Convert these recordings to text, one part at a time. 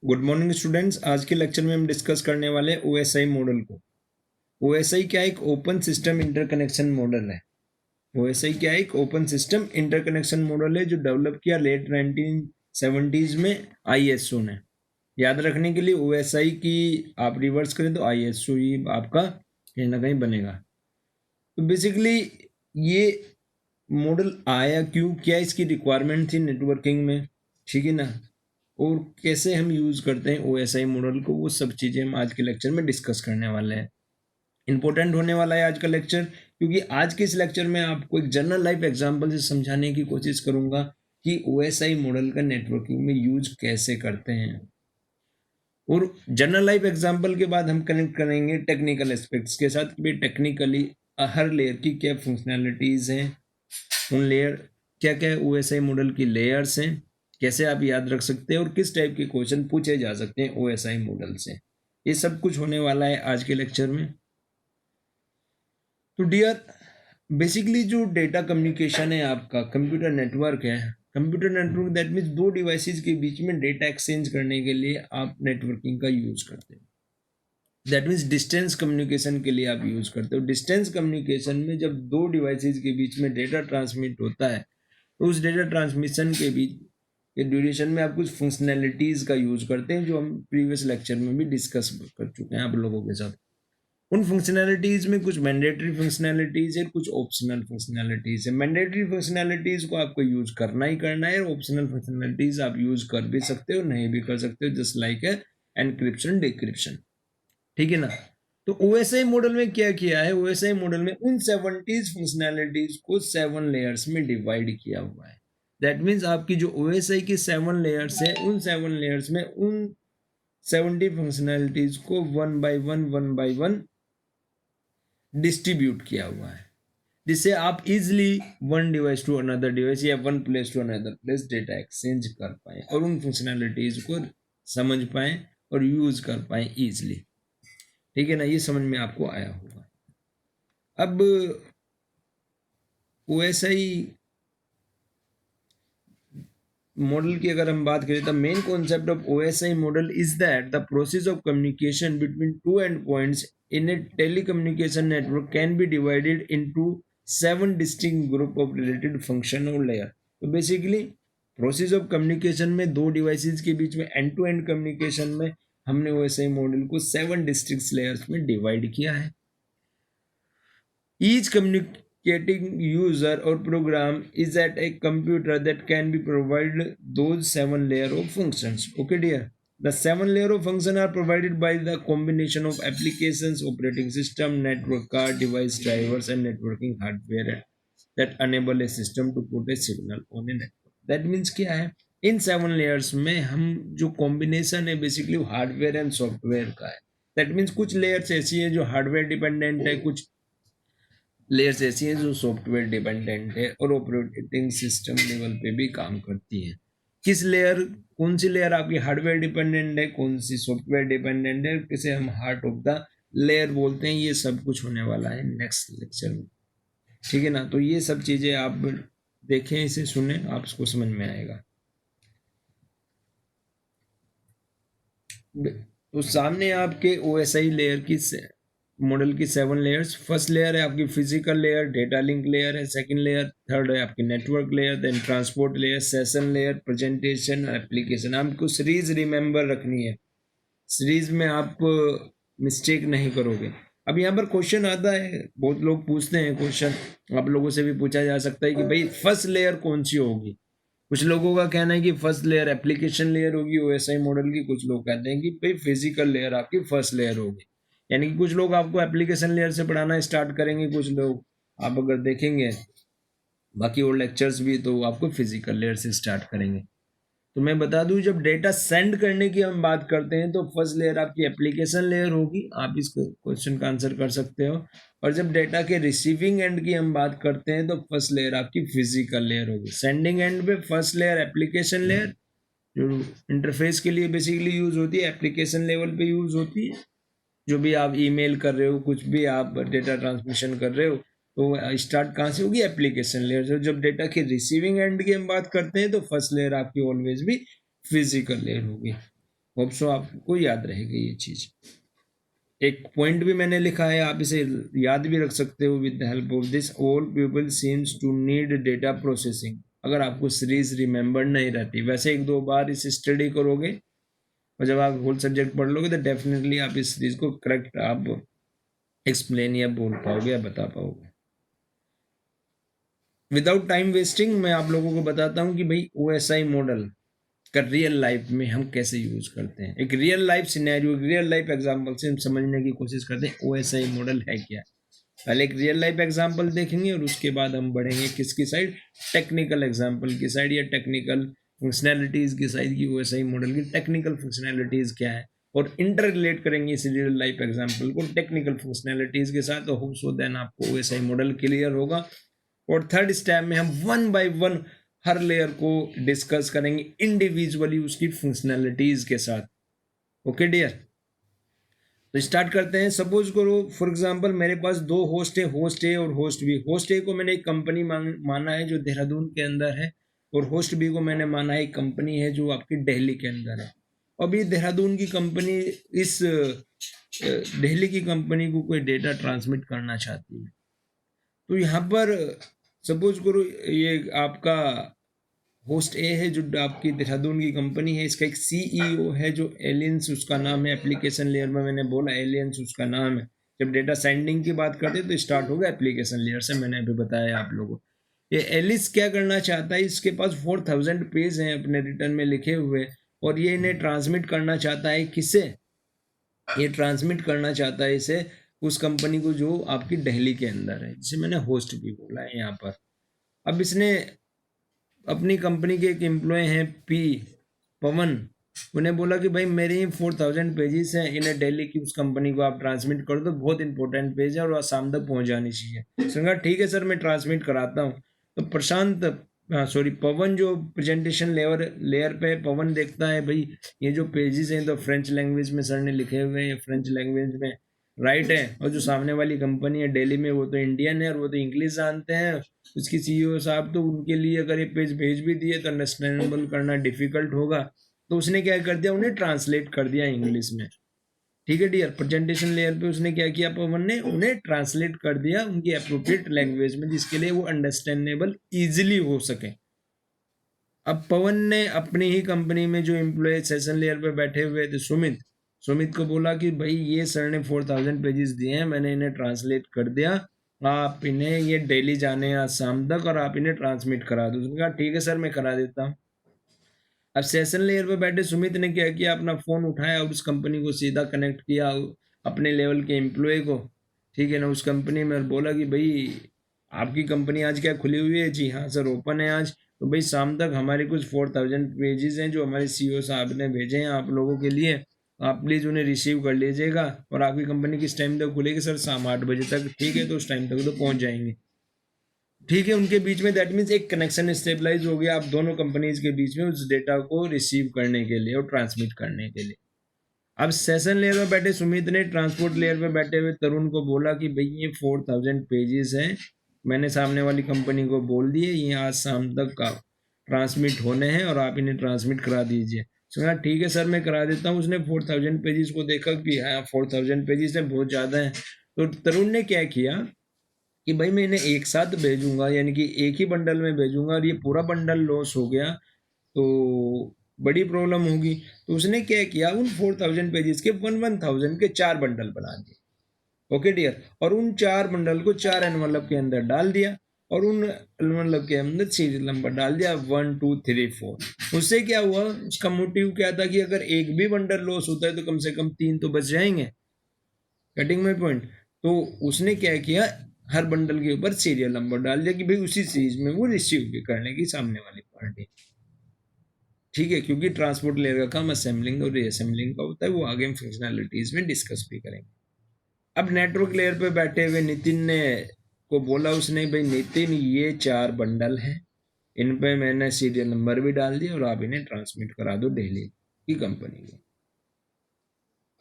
Good morning students. आज के lecture में हम डिस्कस करने वाले OSI मॉडल को। OSI क्या एक ओपन सिस्टम इंटरकनेक्शन मॉडल है। OSI क्या एक ओपन सिस्टम इंटरकनेक्शन मॉडल है जो डेवलप किया लेट 1970s में ISO ने। याद रखने के लिए OSI की आप रिवर्स करें तो ISO ही आपका कहीं ना कहीं बनेगा। तो बेसिकली ये मॉडल आया क्यों, क्या इसकी रिक्वायरमेंट थी नेटवर्किंग में, ठीक है ना, और कैसे हम यूज करते हैं OSI मॉडल को, वो सब चीजें हम आज के लेक्चर में डिस्कस करने वाले हैं। इंपॉर्टेंट होने वाला है आज का लेक्चर, क्योंकि आज के इस लेक्चर में आपको एक जनरल लाइफ एग्जांपल से समझाने की कोशिश करूंगा कि OSI मॉडल का नेटवर्किंग में यूज कैसे करते हैं। और जनरल लाइफ एग्जांपल के बाद हम कनेक्ट करेंगे टेक्निकल एस्पेक्ट्स के साथ कि टेक्निकली हर लेयर की क्या फंक्शनैलिटीज हैं, उन लेयर क्या क्या OSI मॉडल की लेयर्स हैं, कैसे आप याद रख सकते हैं और किस टाइप के क्वेश्चन पूछे जा सकते हैं OSI मॉडल से। ये सब कुछ होने वाला है आज के लेक्चर में। तो डियर, बेसिकली जो डेटा कम्युनिकेशन है आपका कंप्यूटर नेटवर्क है। कंप्यूटर नेटवर्क दैट मीन्स दो डिवाइसेस के बीच में डेटा एक्सचेंज करने के लिए आप नेटवर्किंग का यूज करते हैं। दैट मीन्स डिस्टेंस कम्युनिकेशन के लिए आप यूज करते हो। डिस्टेंस कम्युनिकेशन में जब दो डिवाइसेस के बीच में डेटा ट्रांसमिट होता है तो उस डेटा ट्रांसमिशन के बीच के ड्यूरेशन में आप कुछ फंक्शनैलिटीज का यूज करते हैं, जो हम प्रीवियस लेक्चर में भी डिस्कस कर चुके हैं आप लोगों के साथ। उन फंक्शनैलिटीज में कुछ मैंडेटरी फंक्शनैलिटीज है, कुछ ऑप्शनल फंक्शनैलिटीज है। मैंडेटरी फंक्शनैलिटीज को आपको यूज करना ही करना है, ऑप्शनल फंक्शनैलिटीज आप यूज कर भी सकते हो, नहीं भी कर सकते हो, जस्ट लाइक एनक्रिप्शन डिक्रिप्शन, ठीक है ना। तो OSI मॉडल में क्या किया है, OSI मॉडल में उन 70 फंक्शनैलिटीज को 7 लेयर्स में डिवाइड किया हुआ है। दैट मीन्स आपकी जो OSI की 7 लेयर्स है, उन 7 लेयर्स में उन 70 फंक्शनैलिटीज को वन बाय वन डिस्ट्रीब्यूट किया हुआ है, जिससे आप easily one device to another device या one place to another place data exchange कर पाए और उन फंक्शनैलिटीज को समझ पाए और यूज कर पाए इजिली, ठीक है ना। ये समझ में आपको आया होगा। अब OSI मॉडल की अगर हम बात करें तो main concept of OSI model is that the process of communication between two and points in A telecommunication network can be divided into 7 distinct group of related function और लेयर। तो basically process of communication में दो devices के बीच में and to and communication में हमने OSI model को 7 district layers में डिवाइड किया है। Each communicating user or program is at a computer that can be provided those 7 layer of functions. Okay dear, the 7 layer of function are provided by the combination of applications, operating system, network card, device drivers and networking hardware that enable a system to put a signal on a network. That means क्या है, इन 7 layers में हम जो combination है basically hardware and software का है। That means कुछ layers ऐसी है जो हार्डवेयर डिपेंडेंट है, कुछ लेयर्स ऐसी हैं जो सॉफ्टवेयर डिपेंडेंट है और ऑपरेटिंग सिस्टम लेवल पे भी काम करती है। किस लेयर, कौन सी लेयर आपकी हार्डवेयर डिपेंडेंट है, कौन सी सॉफ्टवेयर डिपेंडेंट है, किसे हम हार्ट ऑफ द लेयर बोलते हैं, ये सब कुछ होने वाला है नेक्स्ट लेक्चर में, ठीक है ना। तो ये सब चीजें आप देखें, इसे सुने, आपको समझ में आएगा। तो सामने आपके OSI लेयर की मॉडल की 7 लेयर्स। फर्स्ट लेयर है आपकी physical layer, data link layer है सेकंड लेयर, थर्ड है आपकी network layer, then transport layer, session layer, presentation, application. आपको सीरीज रिमेंबर रखनी है, सीरीज में आप मिस्टेक नहीं करोगे। अब यहाँ पर क्वेश्चन आता है, बहुत लोग पूछते हैं क्वेश्चन, आप लोगों से भी पूछा जा सकता है कि भाई फर्स्ट लेयर कौन सी होगी। कुछ लोगों का कहना है कि फर्स्ट लेयर एप्लीकेशन लेयर होगी OSI मॉडल की, कुछ लोग कहते हैं कि भाई फिजिकल लेयर आपकी फर्स्ट लेयर होगी। यानी कि कुछ लोग आपको एप्लीकेशन लेयर से पढ़ाना स्टार्ट करेंगे, कुछ लोग आप अगर देखेंगे बाकी और लेक्चर्स भी तो आपको फिजिकल लेयर से स्टार्ट करेंगे। तो मैं बता दूं, जब डेटा सेंड करने की हम बात करते हैं तो फर्स्ट लेयर आपकी एप्लीकेशन लेयर होगी, आप इस क्वेश्चन का आंसर कर सकते हो। और जब डेटा के रिसीविंग एंड की हम बात करते हैं तो फर्स्ट लेयर आपकी फिजिकल लेयर होगी। सेंडिंग एंड पे फर्स्ट लेयर एप्लीकेशन लेयर जो इंटरफेस के लिए बेसिकली यूज होती है, एप्लीकेशन लेवल पे यूज होती है। जो भी आप ईमेल कर रहे हो, कुछ भी आप डेटा ट्रांसमिशन कर रहे हो, तो स्टार्ट कहाँ से होगी, एप्लीकेशन लेयर से। जब डेटा के रिसीविंग एंड की हम बात करते हैं तो फर्स्ट लेयर आपकी ऑलवेज भी फिजिकल लेयर होगी। होप सो आपको याद रहेगी ये चीज। एक पॉइंट भी मैंने लिखा है, आप इसे याद भी रख सकते हो। With the help of this all people seems to need data processing. अगर आपको सीरीज रिमेंबर नहीं रहती, वैसे एक दो बार इस स्टडी करोगे और जब आप होल सब्जेक्ट पढ़ लोगे तो डेफिनेटली आप इस सीरीज को करेक्ट आप एक्सप्लेन या बोल पाओगे या बता पाओगे। विदाउट टाइम वेस्टिंग मैं आप लोगों को बताता हूँ कि भाई OSI मॉडल का रियल लाइफ में हम कैसे यूज करते हैं। एक real life scenario, real life example से हम समझने की कोशिश करते हैं OSI मॉडल है क्या। पहले एक रियल लाइफ एग्जांपल देखेंगे और उसके बाद हम बढ़ेंगे किसकी साइड, टेक्निकल एग्जांपल की साइड या टेक्निकल फंक्शनैलिटीज की साइड की OSI मॉडल की टेक्निकल फंक्शनैलिटीज क्या है, और इंटर रिलेट करेंगे इस रियल लाइफ एग्जांपल को टेक्निकल फंक्शनैलिटीज के साथ। तो होप सो देन आपको OSI मॉडल क्लियर होगा। और थर्ड स्टेप में हम one by one her layer को डिस्कस करेंगे इंडिविजुअली उसकी फंक्शनैलिटीज के साथ। ओके डियर, तो स्टार्ट करते हैं। सपोज करो फॉर एग्जांपल मेरे पास दो होस्ट है, होस्ट ए और होस्ट बी। होस्ट ए को मैंने एक कंपनी माना है जो देहरादून के अंदर है, और होस्ट बी को मैंने माना है एक कंपनी है जो आपकी दिल्ली के अंदर है। अभी देहरादून की कंपनी इस दिल्ली की कंपनी को कोई डेटा ट्रांसमिट करना चाहती है, तो यहाँ पर सपोज करो ये आपका होस्ट ए है जो आपकी देहरादून की कंपनी है, इसका एक CEO है जो एलियंस उसका नाम है। एप्लीकेशन लेयर में मैंने बोला एलियंस उसका नाम है। जब डेटा सेंडिंग की बात करते हैं तो स्टार्ट होगा एप्लीकेशन लेयर से, मैंने अभी बताया आप लोगों को। ये एलिस क्या करना चाहता है, इसके पास 4000 पेज हैं अपने रिटर्न में लिखे हुए, और ये इन्हें ट्रांसमिट करना चाहता है किसे, ये ट्रांसमिट करना चाहता है इसे उस कंपनी को जो आपकी दिल्ली के अंदर है, जिसे मैंने होस्ट भी बोला है यहाँ पर। अब इसने अपनी कंपनी के एक एम्प्लॉय हैं पवन, उन्हें बोला कि भाई मेरे ही 4000 पेजेस हैं, इन्हें दिल्ली की उस कंपनी को आप ट्रांसमिट कर दो, बहुत इंपॉर्टेंट पेज है और शाम तक पहुंच जानी चाहिए। सुना ठीक है सर मैं ट्रांसमिट कराता हूँ। तो पवन जो प्रेजेंटेशन लेयर पे पवन देखता है भाई ये जो पेजेस हैं तो फ्रेंच लैंग्वेज में सर ने लिखे हुए हैं, फ्रेंच लैंग्वेज में राइट है, और जो सामने वाली कंपनी है दिल्ली में वो तो इंडियन है और वो तो इंग्लिश जानते हैं उसकी CEO साहब, तो उनके लिए अगर ये पेज भेज भी दिए तो अंडरस्टैंडेबल करना डिफिकल्ट होगा। तो उसने क्या कर दिया, उन्हें ट्रांसलेट कर दिया इंग्लिश में। ठीक है डियर, प्रेजेंटेशन लेयर पे उसने क्या किया, पवन ने उन्हें ट्रांसलेट कर दिया उनकी अप्रोप्रिएट लैंग्वेज में, जिसके लिए वो अंडरस्टैंडेबल इजिली हो सके। अब पवन ने अपनी ही कंपनी में जो एम्प्लॉय सेशन लेयर पे बैठे हुए थे सुमित को बोला कि भाई ये सर ने 4000 पेजेस दिए हैं, मैंने इन्हें ट्रांसलेट कर दिया, आप इन्हें ये डेली जाने आज शाम तक और आप इन्हें ट्रांसमिट करा दो। उसने कहा ठीक है सर मैं करा देता हूँ। अब सेशन लेयर पे बैठे सुमित ने क्या किया, अपना फोन उठाया और उस कंपनी को सीधा कनेक्ट किया अपने लेवल के एम्प्लॉय को, ठीक है ना, उस कंपनी में, और बोला कि भाई आपकी कंपनी आज क्या खुली हुई है, जी हाँ सर ओपन है आज, तो भाई शाम तक हमारे कुछ 4000 पेजेस हैं जो हमारे CEO साहब ने भेजे हैं आप लोगों के लिए, आप प्लीज़ उन्हें रिसीव कर लीजिएगा। और आपकी कंपनी किस टाइम तक खुलेगी, सर शाम 8 बजे तक। ठीक है, तो उस टाइम तक तो पहुंच जाएंगे। ठीक है, उनके बीच में दैट मीन्स एक कनेक्शन स्टेबलाइज हो गया आप दोनों कंपनीज के बीच में उस डेटा को रिसीव करने के लिए और ट्रांसमिट करने के लिए। अब सेशन लेयर में बैठे सुमित ने ट्रांसपोर्ट लेयर पे बैठे हुए तरुण को बोला कि भाई ये 4000 पेजेस हैं, मैंने सामने वाली कंपनी को बोल दिए ये आज शाम तक का ट्रांसमिट होने हैं और आप इन्हें ट्रांसमिट करा दीजिए। सुना ठीक है सर मैं करा देता हूँ। उसने 4000 पेजेस को देखा कि हाँ 4000 पेजेस है, बहुत ज़्यादा है। तो तरुण ने क्या किया कि भाई मैं इन्हें एक साथ भेजूंगा, यानी कि एक ही बंडल में भेजूंगा, और ये पूरा बंडल लॉस हो गया तो बड़ी प्रॉब्लम होगी। तो उसने क्या किया, उन 4000 पेजेस के 1000 के 4 बंडल बना दिए। ओके डियर, और उन 4 बंडल को 4 एनवलप के अंदर डाल दिया और उन एनवलप के अंदर सीरियल नंबर डाल दिया 1 2 3 4। उससे क्या हुआ, उसका मोटिव क्या था कि अगर एक भी बंडल लॉस होता है तो कम से कम 3 तो बच जाएंगे। Cutting my point. तो उसने क्या किया, हर बंडल के ऊपर सीरियल नंबर डाल दिया कि भाई उसी सीरीज में वो रिसीव भी करने की सामने वाली पार्टी। ठीक है, क्योंकि ट्रांसपोर्ट लेयर का काम असेंबलिंग और रीअसेंबलिंग का होता है, वो आगे हम फंक्शनैलिटीज में डिस्कस भी करेंगे। अब नेटवर्क लेयर पे बैठे हुए नितिन ने को बोला उसने, भाई नितिन ये 4 बंडल हैं, इन पे मैंने सीरियल नंबर भी डाल दिया और आप इन्हें ट्रांसमिट करा दो दिल्ली की कंपनी को।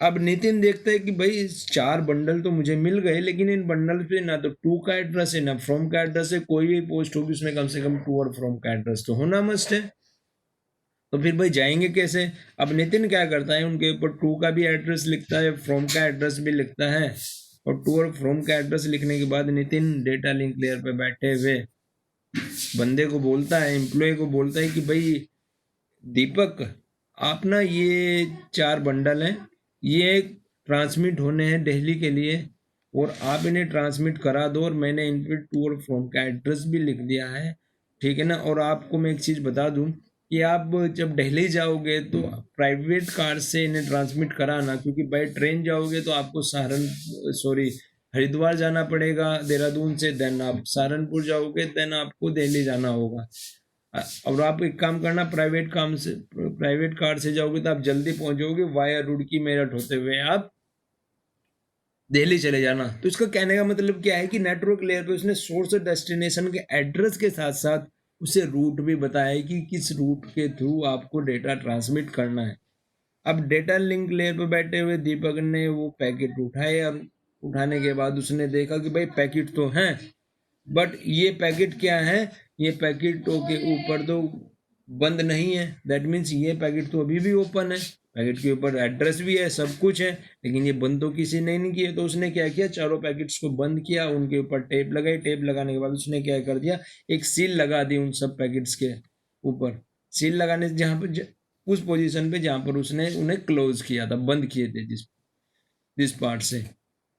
अब नितिन देखता है कि भाई 4 बंडल तो मुझे मिल गए, लेकिन इन बंडल पे ना तो टू का एड्रेस है ना फ्रॉम का एड्रेस है, कोई भी पोस्ट होगी उसमें कम से कम टू और फ्रॉम का एड्रेस तो होना मस्ट है। तो फिर भाई जाएंगे कैसे? अब नितिन क्या करता है, उनके ऊपर टू का भी एड्रेस लिखता है, फ्रॉम का एड्रेस भी लिखता है, और टू और फ्रॉम का एड्रेस लिखने के बाद नितिन डेटा लिंक लेयर पे बैठे हुए बंदे को बोलता है, एम्प्लॉय को बोलता है कि भाई दीपक, आप ना ये 4 बंडल हैं, ये ट्रांसमिट होने हैं दिल्ली के लिए, और आप इन्हें ट्रांसमिट करा दो, और मैंने इन पे टू और फ्रॉम का एड्रेस भी लिख दिया है, ठीक है ना। और आपको मैं एक चीज़ बता दूं कि आप जब दिल्ली जाओगे तो प्राइवेट कार से इन्हें ट्रांसमिट कराना, क्योंकि बाय ट्रेन जाओगे तो आपको हरिद्वार जाना पड़ेगा देहरादून से, देन आप सहारनपुर जाओगे, देन आपको दिल्ली जाना होगा। और आप एक काम करना, प्राइवेट कार से जाओगे तो आप जल्दी पहुंचोगे, वाया रुड़की मेरठ होते हुए आप दिल्ली चले जाना। तो इसका कहने का मतलब क्या है कि नेटवर्क लेयर पे उसने सोर्स और डेस्टिनेशन के एड्रेस के साथ साथ उसे रूट भी बताया है कि किस रूट के थ्रू आपको डेटा ट्रांसमिट करना है। अब डेटा लिंक लेयर पे बैठे हुए दीपक ने वो पैकेट उठाए, और उठाने के बाद उसने देखा कि भाई पैकेट तो हैं, बट ये पैकेट क्या है, ये पैकेटों के ऊपर तो बंद नहीं है, दैट मीन्स ये पैकेट तो अभी भी ओपन है, पैकेट के ऊपर एड्रेस भी है, सब कुछ है, लेकिन ये बंद तो किसी ने नहीं किया। तो उसने क्या किया, चारों पैकेट्स को बंद किया, उनके ऊपर टेप लगाई, टेप लगाने के बाद उसने क्या कर दिया, एक सील लगा दी उन सब पैकेट्स के ऊपर। सील लगाने से जहाँ पर उस पोजीशन पे जहाँ पर उसने उन्हें क्लोज किया था, बंद किए थे जिस पार्ट से।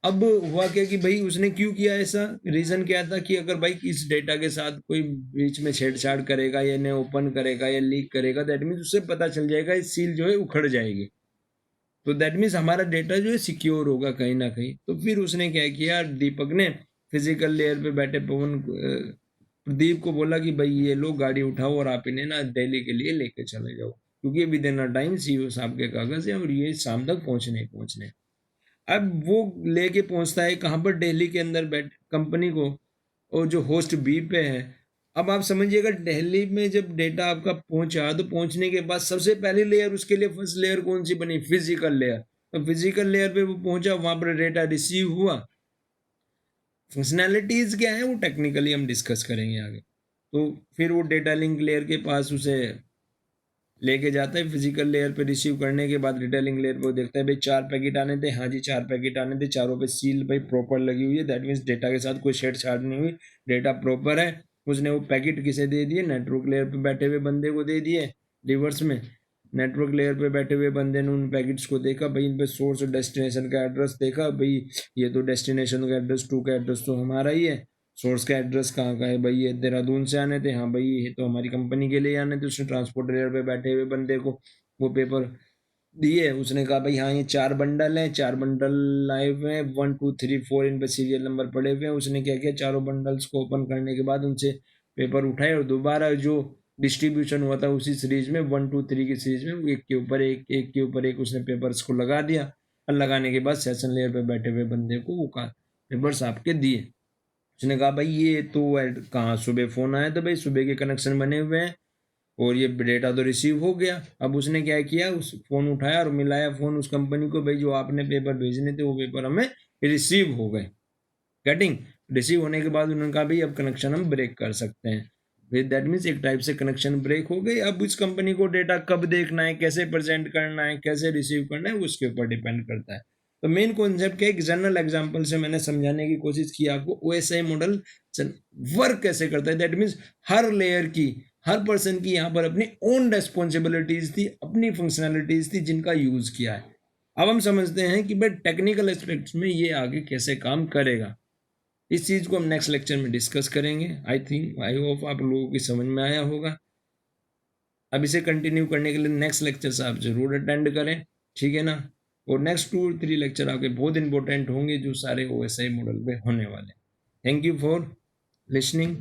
अब हुआ क्या कि भाई उसने क्यों किया ऐसा, रीजन क्या था कि अगर भाई इस डेटा के साथ कोई बीच में छेड़छाड़ करेगा या इन्हें ओपन करेगा या लीक करेगा, दैट मीन्स उससे पता चल जाएगा, इस सील जो है उखड़ जाएगी, तो दैट मीन्स हमारा डेटा जो है सिक्योर होगा कहीं ना कहीं। तो फिर उसने क्या किया, दीपक ने फिजिकल लेयर पे बैठे प्रदीप को बोला कि भाई ये लोग गाड़ी उठाओ और आप इन्हें ना दिल्ली के लिए लेके चले जाओ, क्योंकि with in a time CEO साहब के कागज है और ये शाम तक पहुंचने। अब वो लेके पहुंचता है कहाँ पर, दिल्ली के अंदर बैठ कंपनी को, और जो होस्ट बी पे है। अब आप समझिएगा, दिल्ली में जब डेटा आपका पहुंचा, तो पहुंचने के बाद सबसे पहली लेयर उसके लिए फर्स्ट लेयर कौन सी बनी, फिजिकल लेयर। तो फिजिकल लेयर पे वो पहुंचा, वहां पर डेटा रिसीव हुआ। फंक्शनैलिटीज क्या है वो टेक्निकली हम डिस्कस करेंगे आगे। तो फिर वो डेटा लिंक लेयर के पास उसे लेके जाता है, फिजिकल लेयर पे रिसीव करने के बाद डेटा लिंक लेयर पे वो देखता है भाई 4 पैकेट आने थे, हाँ जी 4 पैकेट आने थे, चारों पे सील भाई प्रॉपर लगी हुई है, दैट मीन्स डेटा के साथ कोई छेड़छाड़ नहीं हुई, डेटा प्रॉपर है। उसने वो पैकेट किसे दे दिए, नेटवर्क लेयर पे बैठे हुए बंदे को दे दिए। रिवर्स में नेटवर्क लेयर पे बैठे हुए बंदे ने उन पैकेट्स को देखा, भाई इन पे सोर्स और डेस्टिनेशन का एड्रेस देखा, भाई ये तो डेस्टिनेशन का एड्रेस, टू का एड्रेस तो हमारा ही है, सोर्स का एड्रेस कहाँ का है, भाई ये देहरादून से आने थे, हाँ भाई ये तो हमारी कंपनी के लिए आने थे। उसने ट्रांसपोर्ट लेयर पे बैठे हुए बंदे को वो पेपर दिए, उसने कहा भाई हाँ ये 4 बंडल हैं, 4 बंडल लाए हुए हैं, 1 2 3 4 इन पे सीरियल नंबर पड़े हुए हैं। उसने क्या किया, चारों बंडल्स को ओपन करने के बाद उनसे पेपर उठाए, और दोबारा जो डिस्ट्रीब्यूशन हुआ था उसी सीरीज में 1 2 3 की सीरीज में एक के ऊपर एक के ऊपर एक उसने पेपर्स को लगा दिया, और लगाने के बाद सेशन लेयर पे बैठे हुए बंदे को वो पेपर्स आपके दिए। उसने कहा भाई ये तो कहाँ सुबह फ़ोन आया था, भाई सुबह के कनेक्शन बने हुए हैं और ये डेटा तो रिसीव हो गया। अब उसने क्या किया, उस फ़ोन उठाया और मिलाया फ़ोन उस कंपनी को, भाई जो आपने पेपर भेजने थे वो पेपर हमें रिसीव हो गए। गेटिंग रिसीव होने के बाद उन्होंने कहा भाई अब कनेक्शन हम ब्रेक कर सकते हैं। फिर दैट मीन्स एक टाइप से कनेक्शन ब्रेक हो गई। अब उस कंपनी को डेटा कब देखना है, कैसे प्रेजेंट करना है, कैसे रिसीव करना है, उसके ऊपर डिपेंड करता है। तो मेन कॉन्सेप्ट क्या है, एक जनरल एग्जांपल से मैंने समझाने की कोशिश की आपको ओएसआई मॉडल वर्क कैसे करता है। दैट मीन्स हर लेयर की, हर पर्सन की यहाँ पर अपनी ओन रेस्पॉन्सिबिलिटीज थी, अपनी फंक्शनैलिटीज थी जिनका यूज किया है। अब हम समझते हैं कि भाई टेक्निकल एस्पेक्ट्स में ये आगे कैसे काम करेगा। इस चीज़ को हम नेक्स्ट लेक्चर में डिस्कस करेंगे। आई होप आप लोगों की समझ में आया होगा। अब इसे कंटिन्यू करने के लिए नेक्स्ट लेक्चर से आप जरूर अटेंड करें, ठीक है ना। और नेक्स्ट 2-3 लेक्चर आपके बहुत इंपॉर्टेंट होंगे जो सारे ओएसआई मॉडल पे होने वाले। Thank you for listening.